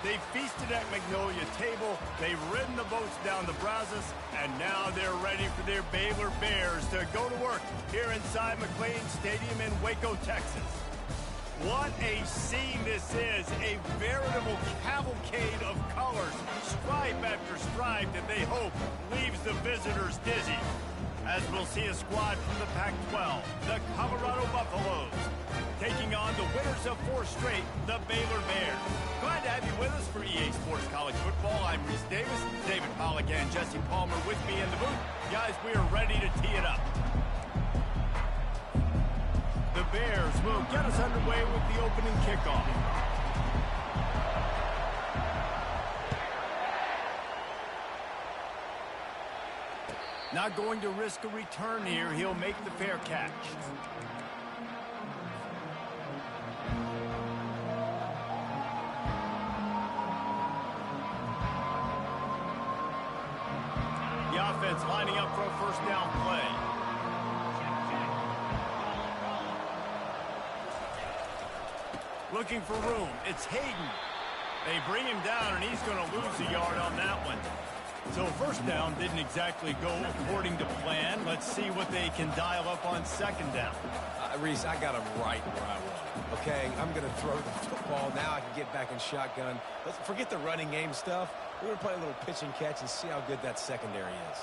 They feasted at Magnolia Table, they've ridden the boats down the Brazos, and now they're ready for their Baylor Bears to go to work here inside McLean Stadium in Waco, Texas. What a scene this is, a veritable cavalcade of colors, stripe after stripe that they hope leaves the visitors dizzy. As we'll see a squad from the Pac-12, the Colorado Buffaloes, taking on the winners of 4 straight, the Baylor Bears. Glad to have you with us for EA Sports College Football. I'm Reese Davis, David Pollack and Jesse Palmer with me in the booth. Guys, we are ready to tee it up. The Bears will get us underway with the opening kickoff. Not going to risk a return here. He'll make the fair catch. The offense lining up for a first down play. Looking for room. It's Hayden. They bring him down, and he's going to lose a yard on that one. So first down didn't exactly go according to plan. Let's see what they can dial up on second down. Reese, I got him right where I want him. Okay, I'm going to throw the football. Now I can get back in shotgun. Let's forget the running game stuff. We're going to play a little pitch and catch and see how good that secondary is.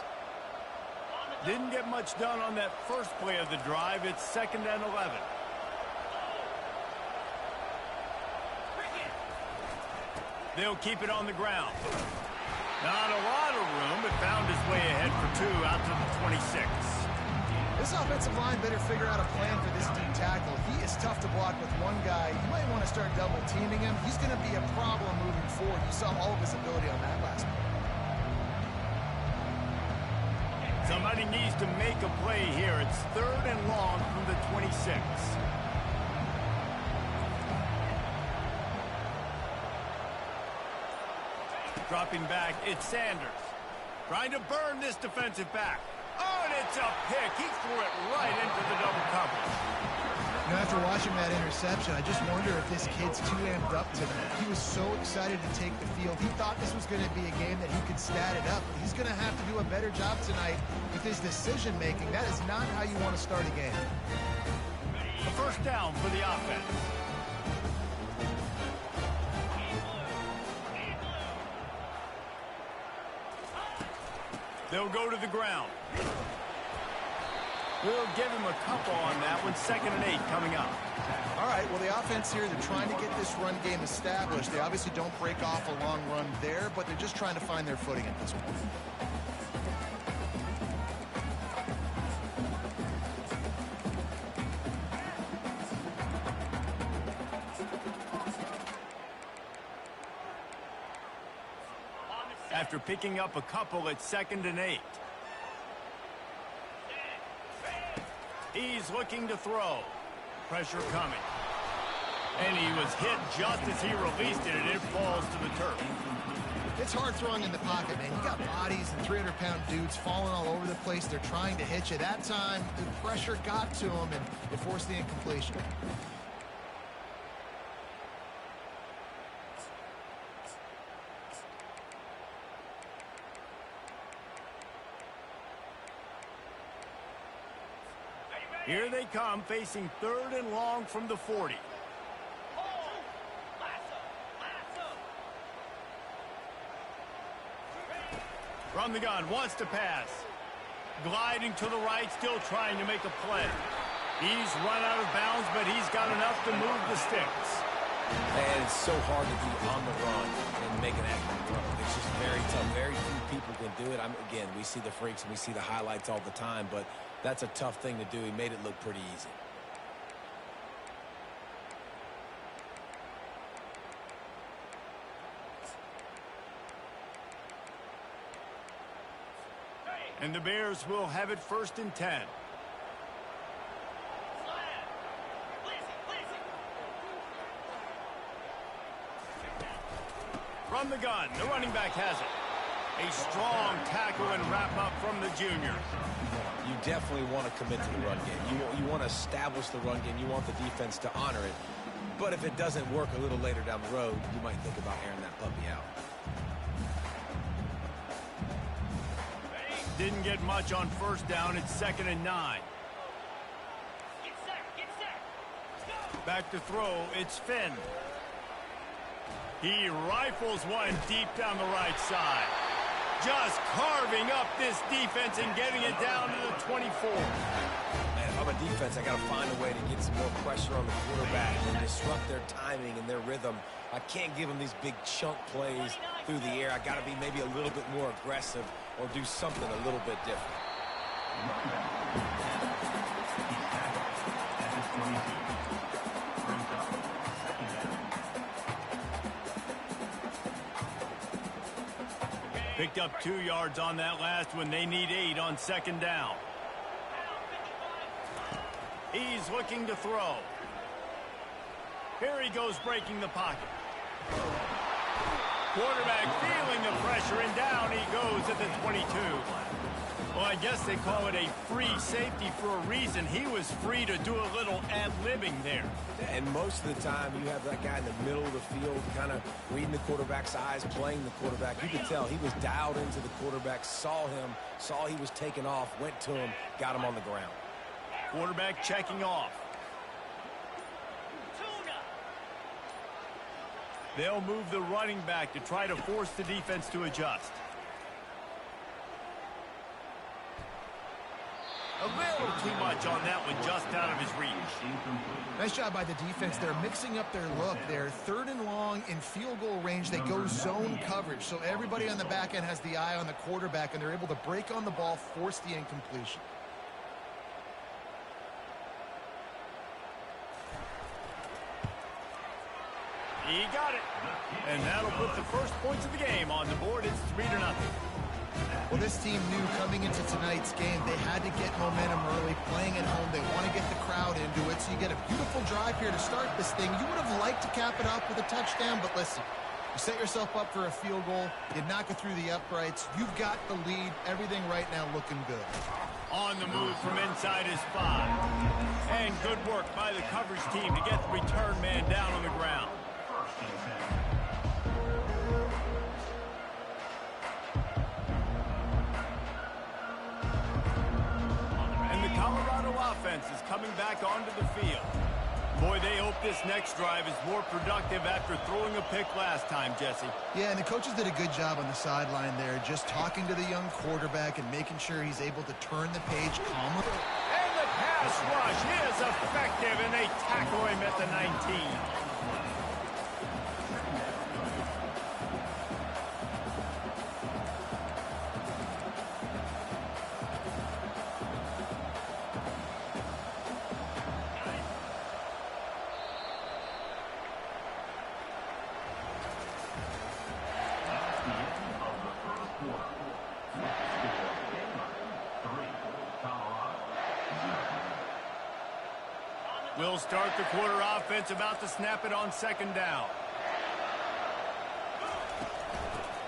Didn't get much done on that first play of the drive. It's 2nd and 11. They'll keep it on the ground. Not a lot of room, but found his way ahead for 2 out to the 26. This offensive line better figure out a plan for this deep tackle. He is tough to block with one guy. You might want to start double teaming him. He's going to be a problem moving forward. You saw all of his ability on that last play. Somebody needs to make a play here. It's 3rd and long from the 26. Dropping back, it's Sanders. Trying to burn this defensive back. Oh, and it's a pick. He threw it right into the double coverage. You know, after watching that interception, I just wonder if this kid's too amped up tonight. He was so excited to take the field. He thought this was going to be a game that he could stat it up. He's going to have to do a better job tonight with his decision-making. That is not how you want to start a game. A first down for the offense. They'll go to the ground. We'll give him a couple on that one. 2nd and 8 coming up. All right, well, the offense here, they're trying to get this run game established. They obviously don't break off a long run there, but they're just trying to find their footing at this point. After picking up a couple, it's 2nd and 8. He's looking to throw. Pressure coming. And he was hit just as he released it, and it falls to the turf. It's hard throwing in the pocket, man. You got bodies and 300-pound dudes falling all over the place. They're trying to hit you. That time, the pressure got to him, and it forced the incompletion. Here they come, facing 3rd and long from the 40. From the gun, wants to pass. Gliding to the right, still trying to make a play. He's run out of bounds, but he's got enough to move the sticks. And it's so hard to be on the run and make an accurate run. It's just very tough. Very few people can do it. Again, we see the freaks and we see the highlights all the time, but that's a tough thing to do. He made it look pretty easy. And the Bears will have it 1st and 10. From the gun, the running back has it. A strong tackle and wrap up from the junior. You definitely want to commit to the run game. You want to establish the run game. You want the defense to honor it. But if it doesn't work a little later down the road, you might think about airing that puppy out. Didn't get much on first down. It's 2nd and 9. Back to throw. It's Finn. He rifles one deep down the right side. Just carving up this defense and getting it down to the 24. Man, if I'm a defense, I got to find a way to get some more pressure on the quarterback and disrupt their timing and their rhythm. I can't give them these big chunk plays through the air. I got to be maybe a little bit more aggressive or do something a little bit different. Picked up 2 yards on that last one. They need 8 on 2nd down. He's looking to throw. Here he goes, breaking the pocket. Quarterback feeling the pressure, and down he goes at the 22. Well, I guess they call it a free safety for a reason. He was free to do a little ad-libbing there. And most of the time, you have that guy in the middle of the field kind of reading the quarterback's eyes, playing the quarterback. You could tell he was dialed into the quarterback, saw him, saw he was taking off, went to him, got him on the ground. Quarterback checking off. They'll move the running back to try to force the defense to adjust. A little too much on that one, just out of his reach. Nice job by the defense. They're mixing up their look. They're 3rd and long in field goal range. They go zone coverage, so everybody on the back end has the eye on the quarterback, and they're able to break on the ball, force the incompletion. He got it. And that'll put the first points of the game on the board. It's 3-0. Well, this team knew coming into tonight's game they had to get momentum early, playing at home. They want to get the crowd into it, so you get a beautiful drive here to start this thing. You would have liked to cap it off with a touchdown, but listen, you set yourself up for a field goal, you knock it through the uprights, you've got the lead, everything right now looking good. On the move from inside his 5. And good work by the coverage team to get the return man down on the ground. Colorado offense is coming back onto the field. Boy, they hope this next drive is more productive after throwing a pick last time, Jesse. Yeah, and the coaches did a good job on the sideline there, just talking to the young quarterback and making sure he's able to turn the page calmly. And the pass rush is effective, and they tackle him at the 19. We'll start the quarter offense, about to snap it on 2nd down.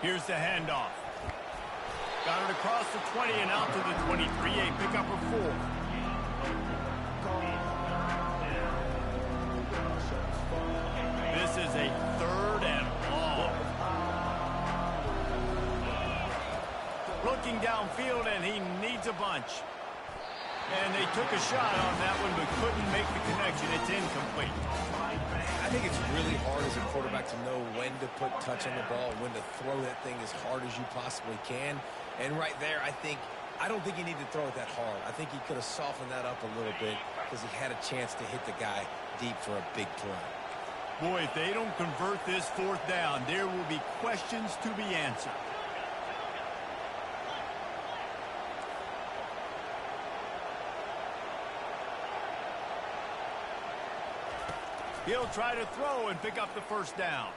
Here's the handoff. Got it across the 20 and out to the 23, a pickup of 4. This is a 3rd and long. Looking downfield, and he needs a bunch. And they took a shot on that one, but couldn't make the connection. It's incomplete. I think it's really hard as a quarterback to know when to put touch on the ball, when to throw that thing as hard as you possibly can. And right there, I don't think he needed to throw it that hard. I think he could have softened that up a little bit because he had a chance to hit the guy deep for a big play. Boy, if they don't convert this 4th down, there will be questions to be answered. He'll try to throw and pick up the 1st down.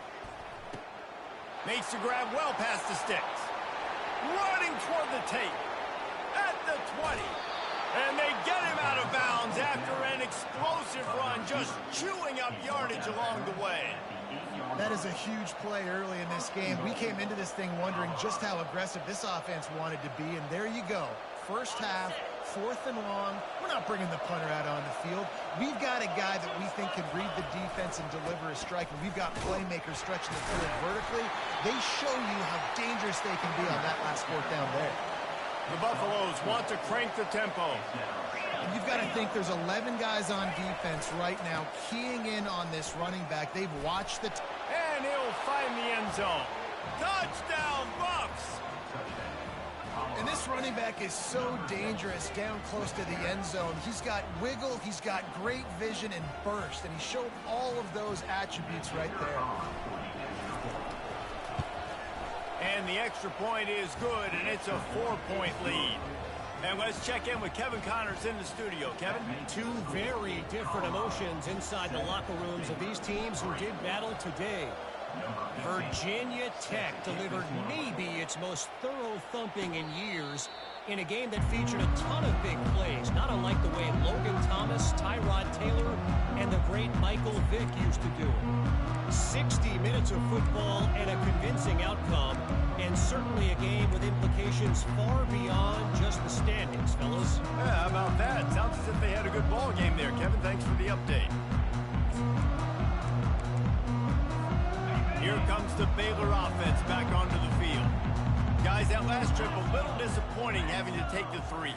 Makes the grab well past the sticks. Running toward the tape. At the 20. And they get him out of bounds after an explosive run, just chewing up yardage along the way. That is a huge play early in this game. We came into this thing wondering just how aggressive this offense wanted to be, and there you go. First half, 4th and long. We're not bringing the punter out on the field. We've got got a guy that we think can read the defense and deliver a strike, and we've got playmakers stretching the field vertically. They show you how dangerous they can be on that last fourth down there. The Buffaloes want to crank the tempo. And you've got to think there's 11 guys on defense right now keying in on this running back. They've watched the... And he'll find the end zone. Touchdown, Buffs! And this running back is so dangerous down close to the end zone. He's got wiggle, he's got great vision and burst, and he showed all of those attributes right there. And the extra point is good, and it's a 4-point lead. And let's check in with Kevin Connors in the studio. Kevin? Two very different emotions inside the locker rooms of these teams who did battle today. Virginia Tech delivered maybe its most thorough thumping in years in a game that featured a ton of big plays, not unlike the way Logan Thomas, Tyrod Taylor, and the great Michael Vick used to do it. 60 minutes of football and a convincing outcome, and certainly a game with implications far beyond just the standings, fellas. Yeah, how about that? Sounds as if they had a good ball game there, Kevin. Thanks for the update. Here comes the Baylor offense back onto the field. Guys, that last trip, a little disappointing having to take the 3.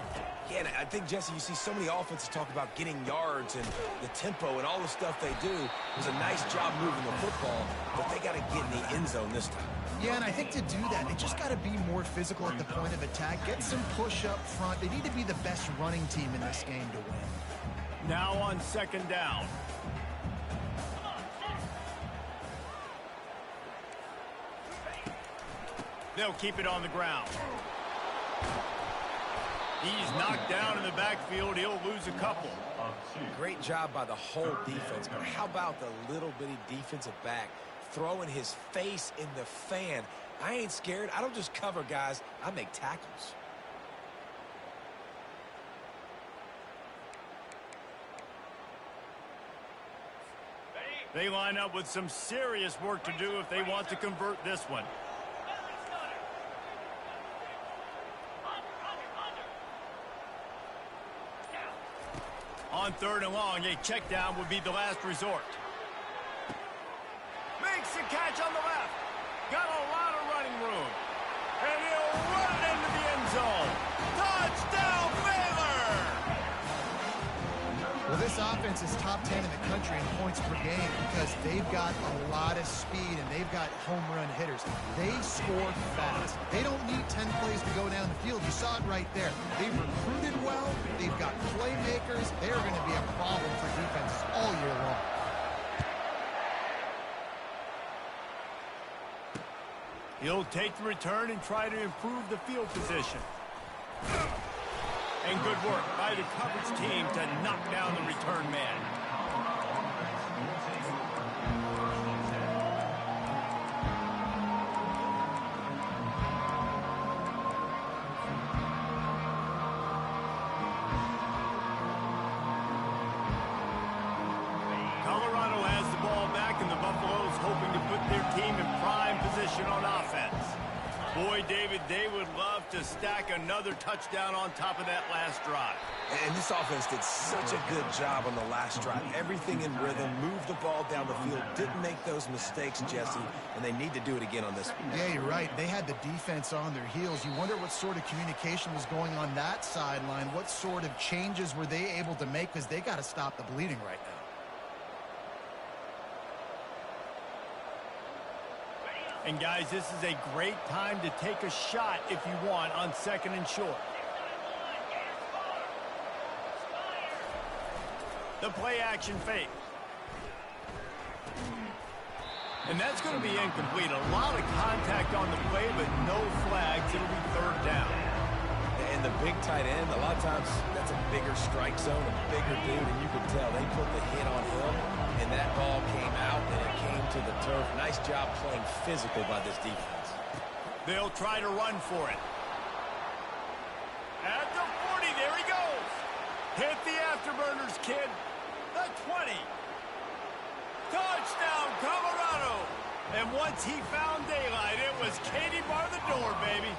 Yeah, and I think, Jesse, you see so many offenses talk about getting yards and the tempo and all the stuff they do. It was a nice job moving the football, but they got to get in the end zone this time. Yeah, and I think to do that, they just got to be more physical at the point of attack, get some push up front. They need to be the best running team in this game to win. Now on 2nd down. They'll keep it on the ground. He's knocked down in the backfield. He'll lose a couple. Great job by the whole defense, but how about the little bitty defensive back throwing his face in the fan? I ain't scared. I don't just cover guys. I make tackles. They line up with some serious work to do if they want to convert this one. On 3rd and long, a check down would be the last resort. Makes the catch on the left. Got a lot of running room. And he'll run it into the end zone. Touchdown, Baylor! Well, this offense is top 10 in the country in points per game because they've got a lot of speed and they've got home run hitters. They score fast. They don't need 10 plays to go down the field. You saw it right there. They've recruited well. They've got playmakers. They're going to be a problem for defenses all year long. He'll take the return and try to improve the field position. And good work by the coverage team to knock down the return man. Colorado has the ball back, and the Buffaloes hoping to put their team in prime position on offense. Boy, David, they would love to stack another touchdown on top of that last drive. And this offense did such a good job on the last drive. Everything in rhythm, moved the ball down the field, didn't make those mistakes, Jesse, and they need to do it again on this one. Yeah, you're right. They had the defense on their heels. You wonder what sort of communication was going on that sideline. What sort of changes were they able to make because they got to stop the bleeding right now. And, guys, this is a great time to take a shot if you want on 2nd and short. The play-action fake. And that's going to be incomplete. A lot of contact on the play, but no flags. It'll be 3rd down. And the big tight end, a lot of times that's a bigger strike zone, a bigger dude, and you can tell they put the hit on him, and that ball came out, and it came to the turf. Nice job playing physical by this defense. They'll try to run for it. At the 40, there he goes. Hit the afterburners, kid. The 20. Touchdown, Colorado. And once he found daylight, it was Katie bar the door, baby.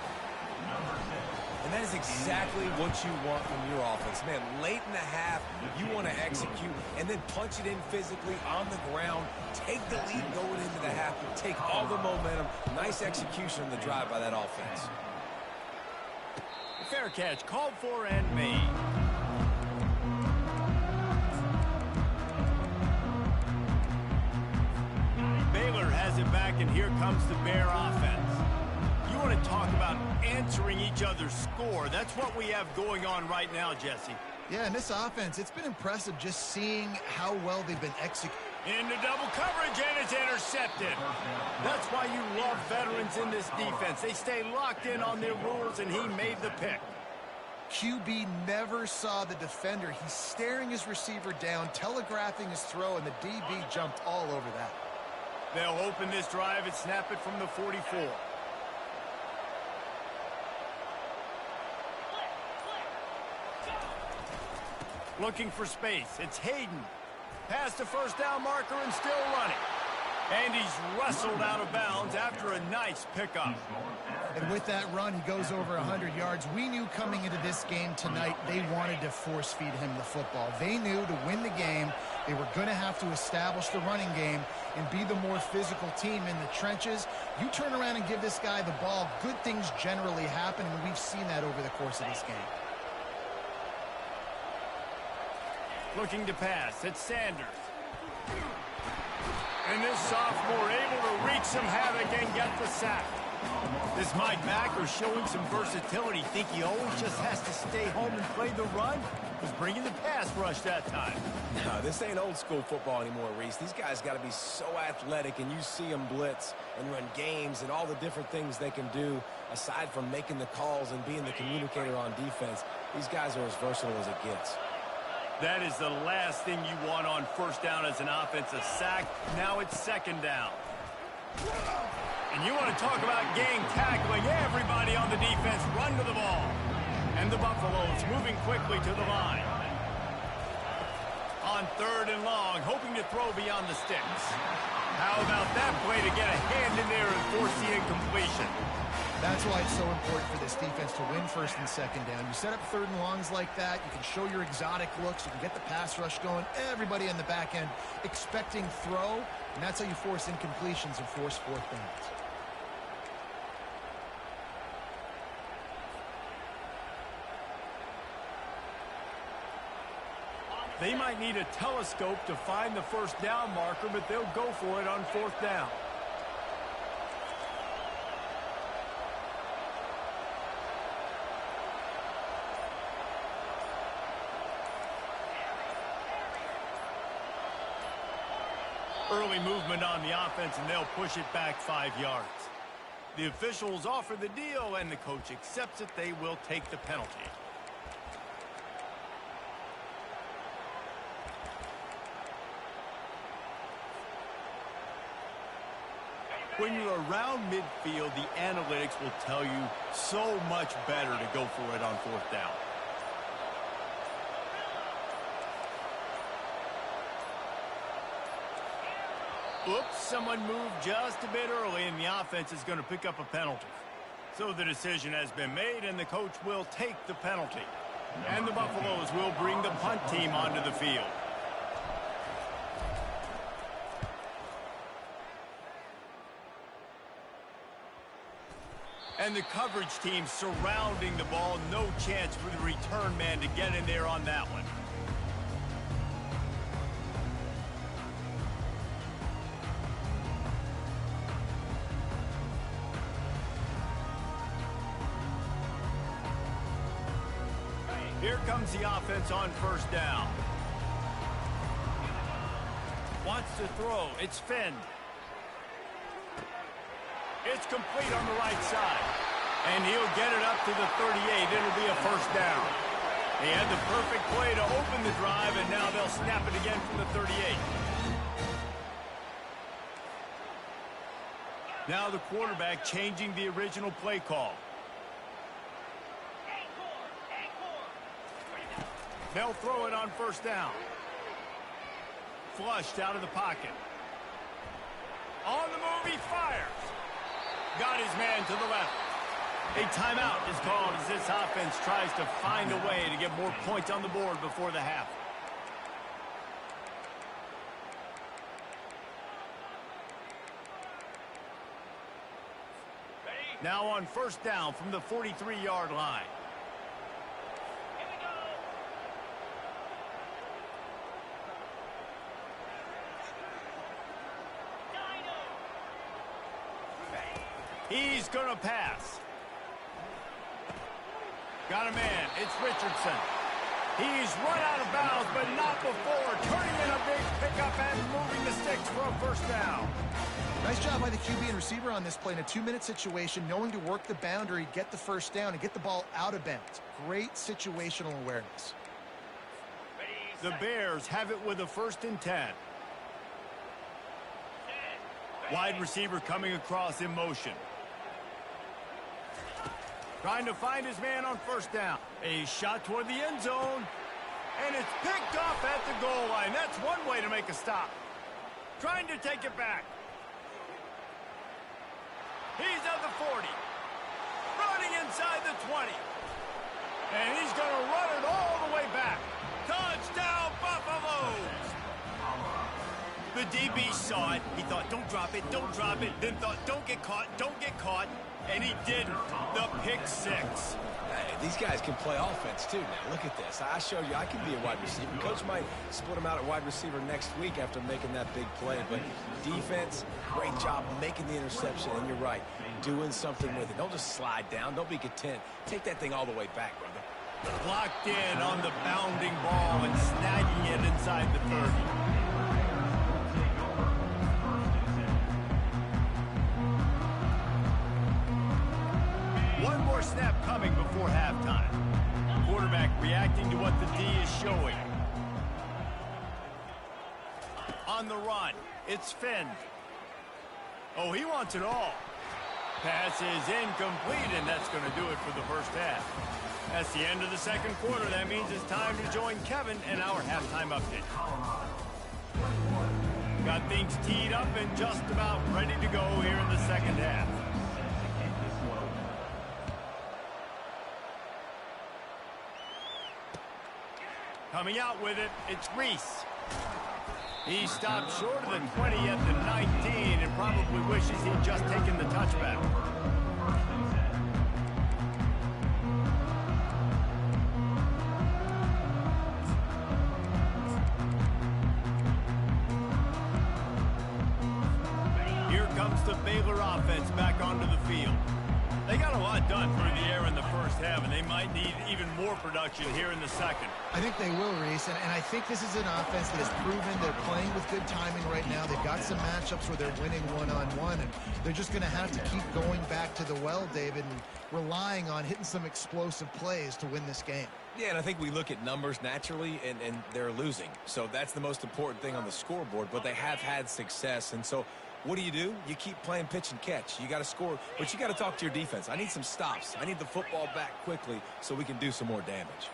And that is exactly what you want from your offense. Man, late in the half, you want to execute and then punch it in physically on the ground, take the lead going into the half, take all the momentum. Nice execution on the drive by that offense. Fair catch, called for and made. Baylor has it back, and here comes the Bear offense. You want to talk about answering each other's score. That's what we have going on right now, Jesse. Yeah, and this offense, it's been impressive just seeing how well they've been executing. Into double coverage, and it's intercepted. That's why you love veterans in this defense. They stay locked in on their rules, and he made the pick. QB never saw the defender. He's staring his receiver down, telegraphing his throw, and the DB jumped all over that. They'll open this drive and snap it from the 44. Looking for space. It's Hayden. Past the first down marker and still running. And he's wrestled out of bounds after a nice pickup. And with that run, he goes over 100 yards. We knew coming into this game tonight, they wanted to force feed him the football. They knew to win the game, they were going to have to establish the running game and be the more physical team in the trenches. You turn around and give this guy the ball, good things generally happen, and we've seen that over the course of this game. Looking to pass. It's Sanders. And this sophomore able to wreak some havoc and get the sack. This Mike Macker showing some versatility. Think he always just has to stay home and play the run? Was bringing the pass rush that time. No, this ain't old school football anymore, Reese. These guys got to be so athletic, and you see them blitz and run games and all the different things they can do aside from making the calls and being the communicator on defense. These guys are as versatile as it gets. That is the last thing you want on first down as an offense, a sack. Now it's second down. And you want to talk about gang tackling. Everybody on the defense run to the ball. And the Buffaloes moving quickly to the line. On third and long, hoping to throw beyond the sticks. How about that play to get a hand in there and force the incompletion? That's why it's so important for this defense to win first and second down. You set up third and longs like that, you can show your exotic looks, you can get the pass rush going, everybody in the back end expecting throw, and that's how you force incompletions and force fourth downs. They might need a telescope to find the first down marker, but they'll go for it on fourth down. Early movement on the offense, and they'll push it back 5 yards. The officials offer the deal, and the coach accepts it. They will take the penalty. When you're around midfield, the analytics will tell you so much better to go for it on fourth down. Oops, someone moved just a bit early, and the offense is going to pick up a penalty. So the decision has been made, and the coach will take the penalty. And the Buffaloes will bring the punt team onto the field. And the coverage team surrounding the ball. No chance for the return man to get in there on that one. Here comes the offense on first down. Wants to throw. It's Finn. It's complete on the right side. And he'll get it up to the 38. It'll be a first down. He had the perfect play to open the drive, and now they'll snap it again from the 38. Now the quarterback changing the original play call. They'll throw it on first down. Flushed out of the pocket. On the move, he fires. Got his man to the left. A timeout is called as this offense tries to find a way to get more points on the board before the half. Now on first down from the 43-yard line. He's going to pass. Got a man. It's Richardson. He's run out of bounds, but not before turning in a big pickup and moving the sticks for a first down. Nice job by the QB and receiver on this play in a 2-minute situation, knowing to work the boundary, get the first down, and get the ball out of bounds. Great situational awareness. The Bears have it with a 1st and 10. Wide receiver coming across in motion. Trying to find his man on first down. A shot toward the end zone. And it's picked off at the goal line. That's one way to make a stop. Trying to take it back. He's at the 40. Running inside the 20. And he's going to run it all the way back. Touchdown, Buffaloes! The DB saw it. He thought, don't drop it, don't drop it. Then thought, don't get caught, don't get caught. And he didn't. The pick six. Hey, these guys can play offense, too, now. Look at this. I showed you I can be a wide receiver. Coach might split him out at wide receiver next week after making that big play. But defense, great job making the interception. And you're right, doing something with it. Don't just slide down. Don't be content. Take that thing all the way back, brother. Blocked in on the bounding ball and snagging it inside the 30. One more snap coming before halftime. Quarterback reacting to what the D is showing. On the run, it's Finn. Oh, he wants it all. Pass is incomplete, and that's going to do it for the first half. That's the end of the second quarter. That means it's time to join Kevin and our halftime update. Got things teed up and just about ready to go here in the second half. Coming out with it, it's Reese. He stopped short of the 20 at the 19 and probably wishes he'd just taken the touchback. Here comes the Baylor offense back onto the field. They got a lot done through the air in the first half, and they might need even more production here in the second. I think they will, Reese, and I think this is an offense that has proven they're playing with good timing right now. They've got some matchups where they're winning one-on-one, and they're just going to have to keep going back to the well, David, and relying on hitting some explosive plays to win this game. Yeah, and I think we look at numbers naturally, and they're losing. So that's the most important thing on the scoreboard, but they have had success, and so what do? You keep playing pitch and catch. You got to score, but you got to talk to your defense. I need some stops. I need the football back quickly so we can do some more damage.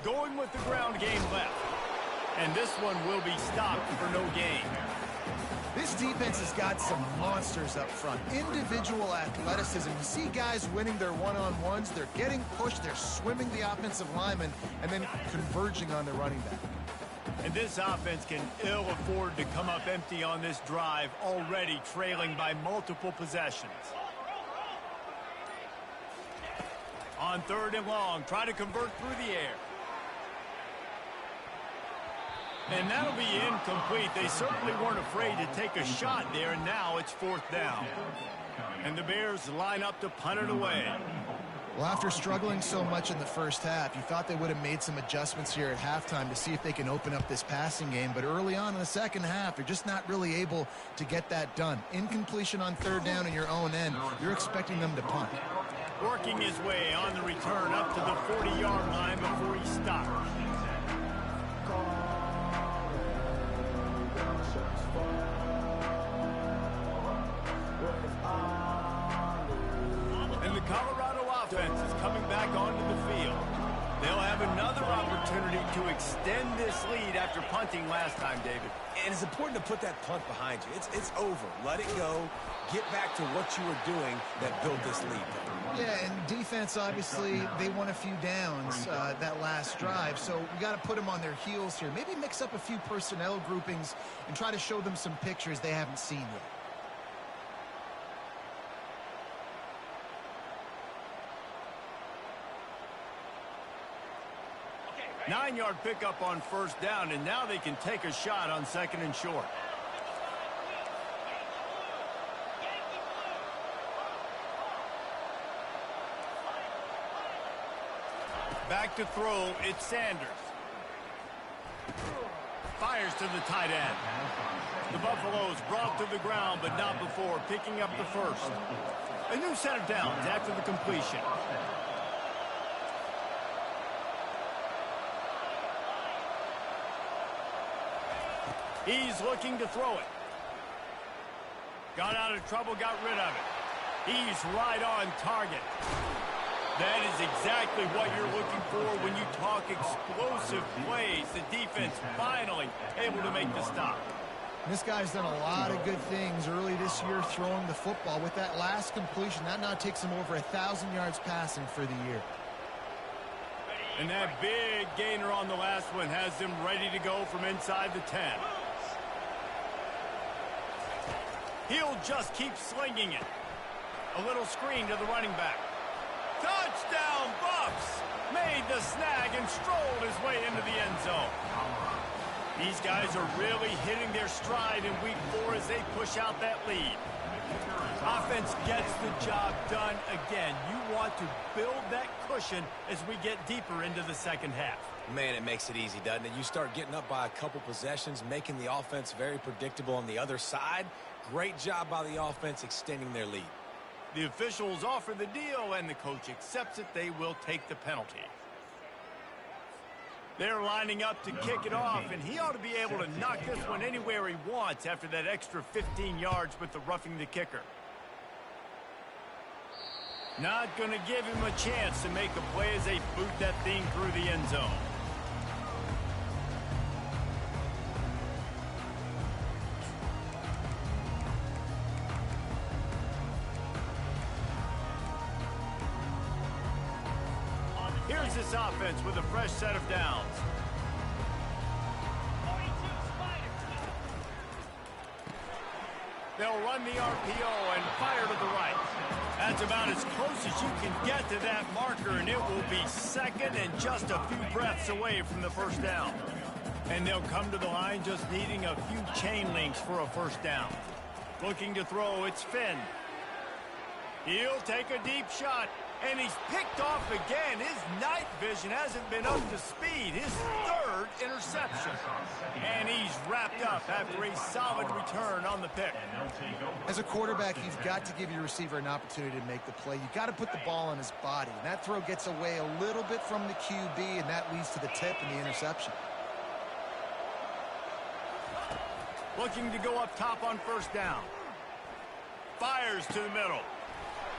Going with the ground game left. And this one will be stopped for no gain. This defense has got some monsters up front. Individual athleticism. You see guys winning their one-on-ones. They're getting pushed. They're swimming the offensive lineman and then converging on the running back. And this offense can ill afford to come up empty on this drive, already trailing by multiple possessions. On 3rd and long, try to convert through the air. And that'll be incomplete. They certainly weren't afraid to take a shot there, and now it's 4th down. And the Bears line up to punt it away. Well, after struggling so much in the first half, you thought they would have made some adjustments here at halftime to see if they can open up this passing game. But early on in the second half, they're just not really able to get that done. Incompletion on 3rd down in your own end, you're expecting them to punt. Working his way on the return up to the 40-yard line before he stopped. And the Colorado offense is coming back onto the field. They'll have have another opportunity to extend this lead after punting last time, David. And it's important to put that punt behind you. It's over. Let it go. Get back to what you were doing that built this lead. Yeah, and defense, obviously, they won a few downs that last drive, so we got to put them on their heels here. Maybe mix up a few personnel groupings and try to show them some pictures they haven't seen yet. 9-yard pickup on first down, and now they can take a shot on second and short. Back to throw, it's Sanders. Fires to the tight end. The Buffaloes brought to the ground, but not before picking up the first. A new set of downs after the completion. He's looking to throw it. Got out of trouble, got rid of it. He's right on target. That is exactly what you're looking for when you talk explosive plays. The defense finally able to make the stop. This guy's done a lot of good things early this year throwing the football. With that last completion, that now takes him over 1,000 yards passing for the year. And that big gainer on the last one has them ready to go from inside the 10. He'll just keep slinging it. A little screen to the running back. Touchdown, Buffs! Made the snag and strolled his way into the end zone. These guys are really hitting their stride in week 4 as they push out that lead. Offense gets the job done again. You want to build that cushion as we get deeper into the second half. Man, it makes it easy, doesn't it? You start getting up by a couple possessions, making the offense very predictable on the other side. Great job by the offense extending their lead. The officials offer the deal, and the coach accepts it. They will take the penalty. They're lining up to kick it off, and he ought to be able to knock this one anywhere he wants after that extra 15 yards with the roughing the kicker. Not going to give him a chance to make a play as they boot that thing through the end zone. Here's this offense with a fresh set of downs. They'll run the RPO and fire to the right. That's about as close as you can get to that marker, and it will be second and just a few breaths away from the first down. And they'll come to the line just needing a few chain links for a first down. Looking to throw, it's Finn. He'll take a deep shot, and he's picked off again. His night vision hasn't been up to speed. His third interception. And he's wrapped up after a solid return on the pick. As a quarterback, you've got to give your receiver an opportunity to make the play. You've got to put the ball on his body. And that throw gets away a little bit from the QB, and that leads to the tip and the interception. Looking to go up top on first down. Fires to the middle.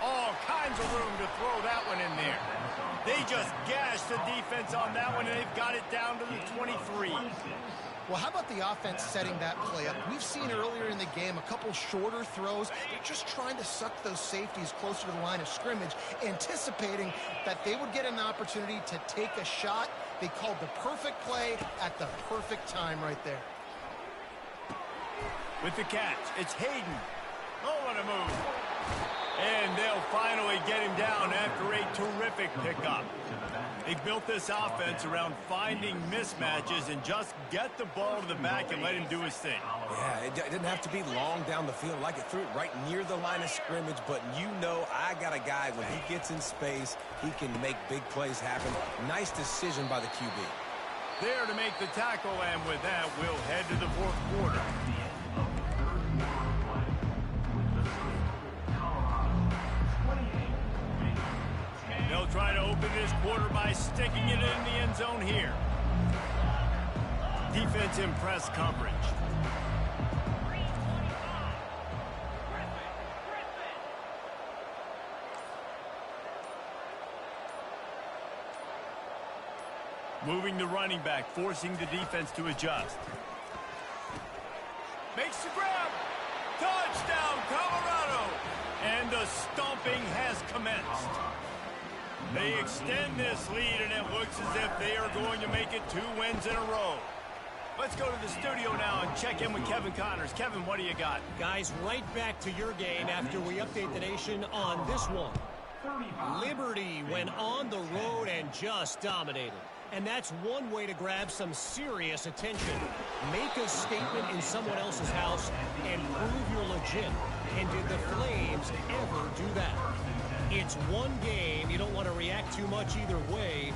All kinds of room to throw that one in there. They just gashed the defense on that one, and they've got it down to the 23. Well, how about the offense setting that play up? We've seen earlier in the game a couple shorter throws. They're just trying to suck those safeties closer to the line of scrimmage, anticipating that they would get an opportunity to take a shot. They called the perfect play at the perfect time right there. With the catch, it's Hayden. Oh, what a move. And they'll finally get him down after a terrific pickup. They built this offense around finding mismatches and just get the ball to the back and let him do his thing. Yeah, it didn't have to be long down the field. Like it threw it right near the line of scrimmage, but you know I got a guy, when he gets in space, he can make big plays happen. Nice decision by the QB. There to make the tackle, and with that, we'll head to the fourth quarter. They'll try to open this quarter by sticking it in the end zone here. Defense in press coverage. using the running back, forcing the defense to adjust. Makes the grab. Touchdown, Colorado. And the stomping has commenced. They extend this lead, and it looks as if they are going to make it 2 wins in a row. Let's go to the studio now and check in with Kevin Connors. Kevin, what do you got? Guys, right back to your game after we update the nation on this one. Liberty went on the road and just dominated. And that's one way to grab some serious attention. Make a statement in someone else's house and prove you're legit. And did the Flames ever do that? It's one game. You don't want to react too much either way.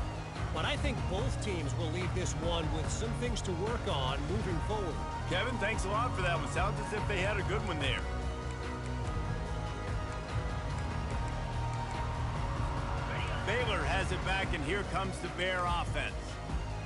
But I think both teams will leave this one with some things to work on moving forward. Kevin, thanks a lot for that one. Sounds as if they had a good one there. Baylor has it back, and here comes the Bear offense.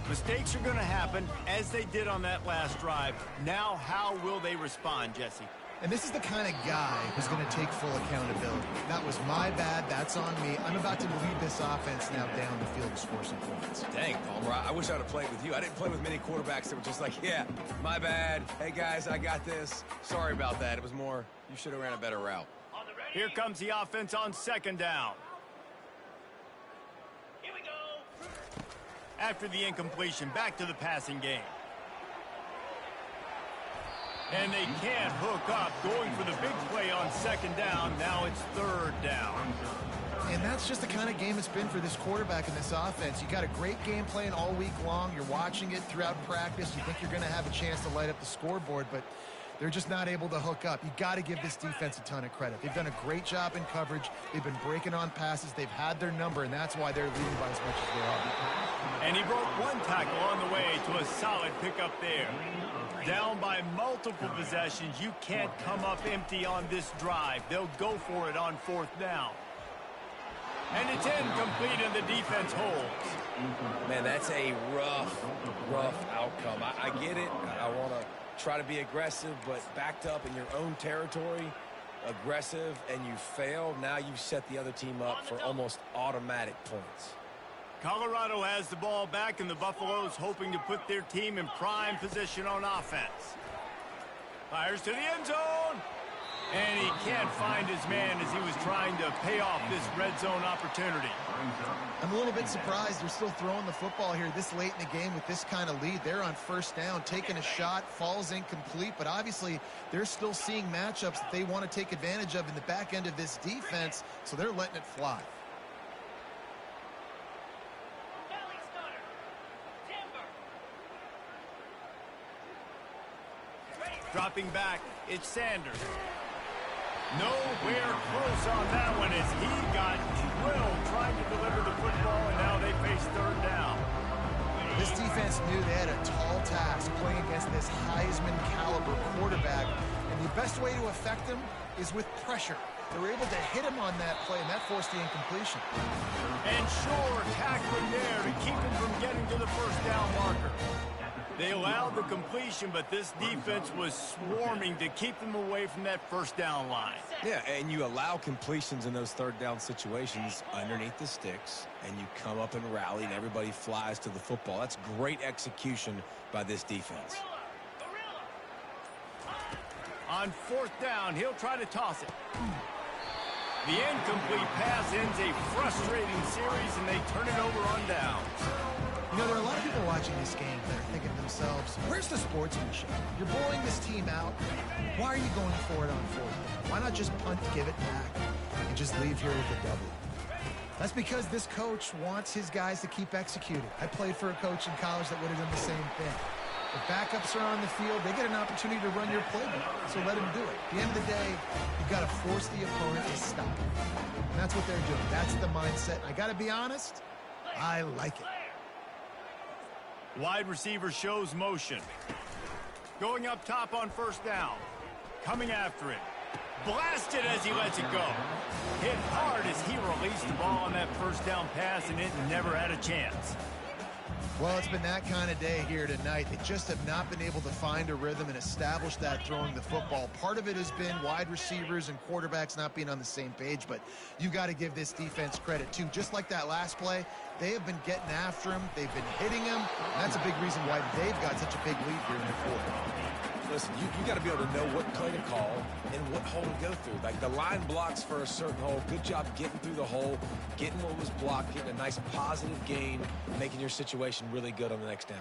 Mistakes are going to happen, as they did on that last drive. Now, how will they respond, Jesse? And this is the kind of guy who's going to take full accountability. That was my bad. That's on me. I'm about to lead this offense now down the field to score some points. Dang, Palmer, I wish I'd have played with you. I didn't play with many quarterbacks that were just like, yeah, my bad. Hey, guys, I got this. Sorry about that. It was more, you should have ran a better route. Here comes the offense on 2nd down. Here we go. After the incompletion, back to the passing game. And they can't hook up, going for the big play on 2nd down. Now it's 3rd down. And that's just the kind of game it's been for this quarterback in this offense. You got a great game plan all week long. You're watching it throughout practice. You think you're going to have a chance to light up the scoreboard, but they're just not able to hook up. You got to give this defense a ton of credit. They've done a great job in coverage. They've been breaking on passes. They've had their number, and that's why they're leading by as much as they are. And he broke 1 tackle on the way to a solid pickup there. Down by multiple possessions. You can't come up empty on this drive. They'll go for it on 4th down. And it's incomplete, and the defense holds. Man, that's a rough outcome. I get it. I want to try to be aggressive, but backed up in your own territory, aggressive, and you fail. Now you set the other team up for almost automatic points. Colorado has the ball back, and the Buffaloes hoping to put their team in prime position on offense. Fires to the end zone. And he can't find his man as he was trying to pay off this red zone opportunity. I'm a little bit surprised they're still throwing the football here this late in the game with this kind of lead. They're on 1st down, taking a shot, falls incomplete, but obviously they're still seeing matchups that they want to take advantage of in the back end of this defense, so they're letting it fly. Dropping back, it's Sanders. Nowhere close on that one as he got drilled trying to deliver the football, and now they face 3rd down. This defense knew they had a tall task playing against this Heisman caliber quarterback, and the best way to affect him is with pressure. They were able to hit him on that play, and that forced the incompletion. And sure, tackling there to keep him from getting to the 1st down marker. They allowed the completion, but this defense was swarming to keep them away from that 1st down line. Yeah, and you allow completions in those 3rd down situations underneath the sticks, and you come up and rally, and everybody flies to the football. That's great execution by this defense. On 4th down, he'll try to toss it. The incomplete pass ends a frustrating series, and they turn it over on downs. You know, there are a lot of people watching this game that are thinking to themselves, where's the sportsmanship? You're blowing this team out. Why are you going for it on 4th down? Why not just punt, give it back, and just leave here with a W? That's because this coach wants his guys to keep executing. I played for a coach in college that would have done the same thing. If backups are on the field, they get an opportunity to run your playbook, so let them do it. At the end of the day, you've got to force the opponent to stop it. And that's what they're doing. That's the mindset. And I got to be honest, I like it. Wide receiver shows motion. Going up top on 1st down. Coming after it. Blasted as he lets it go. Hit hard as he released the ball on that 1st down pass, and it never had a chance. Well, it's been that kind of day here tonight. They just have not been able to find a rhythm and establish that throwing the football. Part of it has been wide receivers and quarterbacks not being on the same page, but you've got to give this defense credit, too. Just like that last play, they have been getting after him. They've been hitting him. That's a big reason why they've got such a big lead here in the fourth. Listen, you got to be able to know what play to call and what hole to go through. Like the line blocks for a certain hole. Good job getting through the hole, getting what was blocked, getting a nice positive gain, making your situation really good on the next down.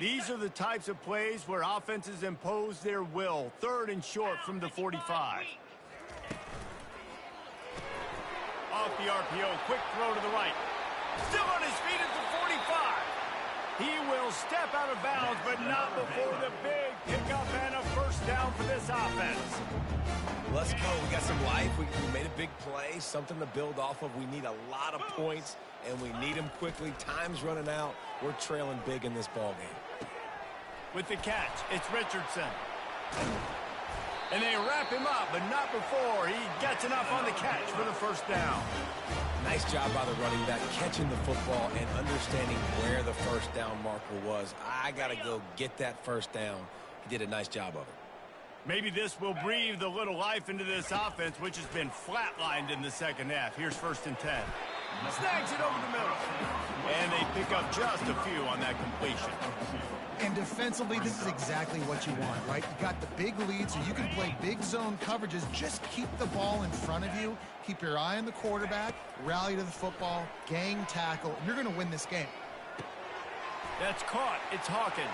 These are the types of plays where offenses impose their will. 3rd and short from the 45. Off the RPO, quick throw to the right. Still on his feet at the 45. He will step out of bounds, but not before the big pickup and a first down for this offense. Let's go. We got some life. We made a big play, something to build off of. We need a lot of points, and we need them quickly. Time's running out. We're trailing big in this ball game. With the catch, it's Richardson. And they wrap him up, but not before he gets enough on the catch for the first down. Nice job by the running back, catching the football and understanding where the first down marker was. I got to go get that first down. He did a nice job of it. Maybe this will breathe a little life into this offense, which has been flatlined in the second half. Here's 1st and 10. Snags it over the middle. And they pick up just a few on that completion. And defensively, this is exactly what you want, right? You got the big lead, so you can play big zone coverages. Just keep the ball in front of you. Keep your eye on the quarterback. Rally to the football. Gang tackle. You're going to win this game. That's caught. It's Hawkins.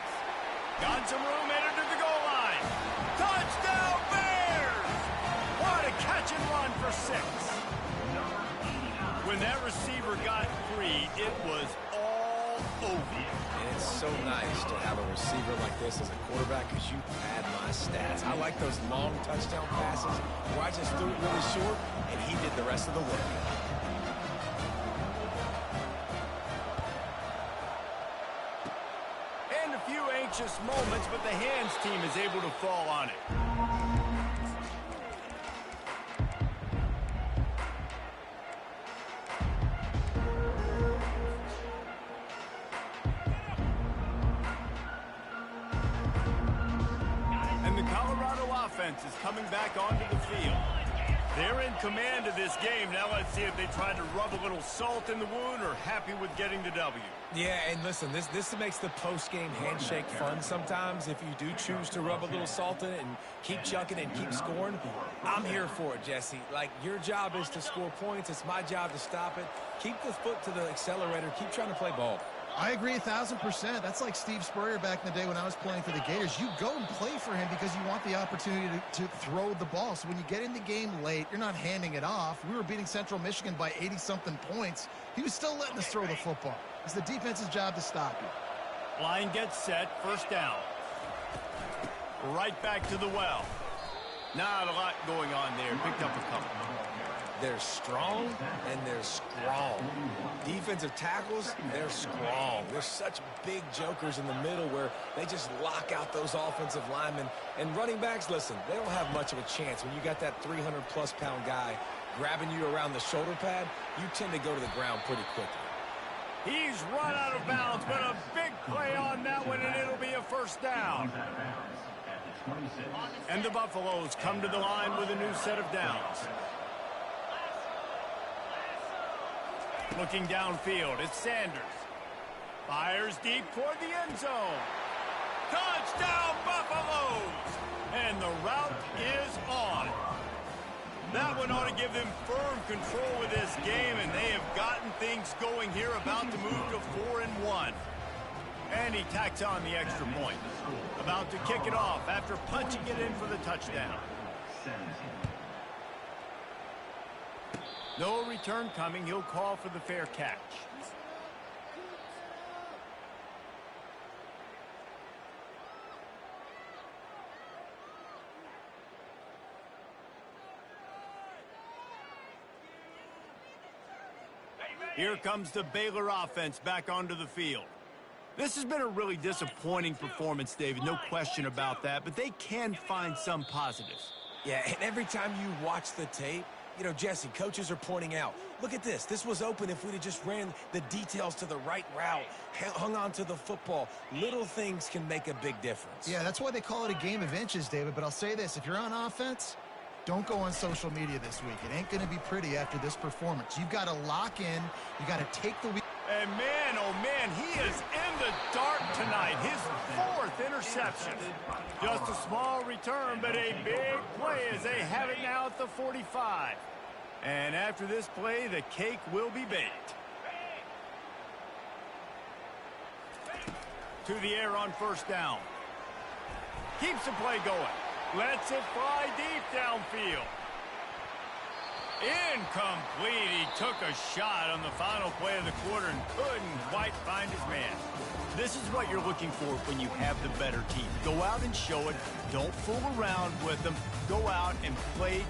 Got some room, entered to the goal line. Touchdown, Bears! What a catch and run for 6. When that receiver got free, it was all over. And it's so nice to have a receiver like this as a quarterback because you pad my stats. I like those long touchdown passes where I just threw it really short and he did the rest of the work. And a few anxious moments, but the hands team is able to fall on it. Is coming back onto the field. They're in command of this game. Now let's see if they try to rub a little salt in the wound or happy with getting the W. Yeah, and listen, this makes the post-game handshake fun sometimes. If you do choose to rub a little salt in it and keep chucking and keep scoring, I'm here for it, Jesse. Like, your job is to score points. It's my job to stop it. Keep the foot to the accelerator. Keep trying to play ball. I agree 1,000%. That's like Steve Spurrier back in the day when I was playing for the Gators. You go and play for him because you want the opportunity to throw the ball. So when you get in the game late, you're not handing it off. We were beating Central Michigan by 80-something points. He was still letting us throw the football. It's the defense's job to stop you. Line gets set, first down. Right back to the well. Not a lot going on there. Picked up a couple. They're strong and they're strong. Defensive tackles, they're strong. There's such big jokers in the middle where they just lock out those offensive linemen. And running backs, listen, they don't have much of a chance. When you got that 300-plus pound guy grabbing you around the shoulder pad, you tend to go to the ground pretty quickly. He's run out of bounds, but a big play on that one, and it'll be a first down. And the Buffaloes come to the line with a new set of downs. Looking downfield, it's Sanders. Fires deep toward the end zone. Touchdown, Buffaloes! And the route is on. That one ought to give them firm control of this game, and they have gotten things going here, about to move to 4-1. And he tacks on the extra point. About to kick it off after punching it in for the touchdown. No return coming. He'll call for the fair catch. Here comes the Baylor offense back onto the field. This has been a really disappointing performance, David. No question about that, but they can find some positives. Yeah, and every time you watch the tape, you know, Jesse, coaches are pointing out, look at this. This was open if we'd have just ran the details to the right route, hung on to the football. Little things can make a big difference. Yeah, that's why they call it a game of inches, David. But I'll say this, if you're on offense, don't go on social media this week. It ain't going to be pretty after this performance. You've got to lock in. You got to take the week. And man, oh man, he is in the dark tonight. His 4th interception. Just a small return, but a big play as they have it now at the 45. And after this play, the cake will be baked. To the air on first down. Keeps the play going. Lets it fly deep downfield. Incomplete. He took a shot on the final play of the quarter and couldn't quite find his man. This is what you're looking for when you have the better team. Go out and show it. Don't fool around with them. Go out and play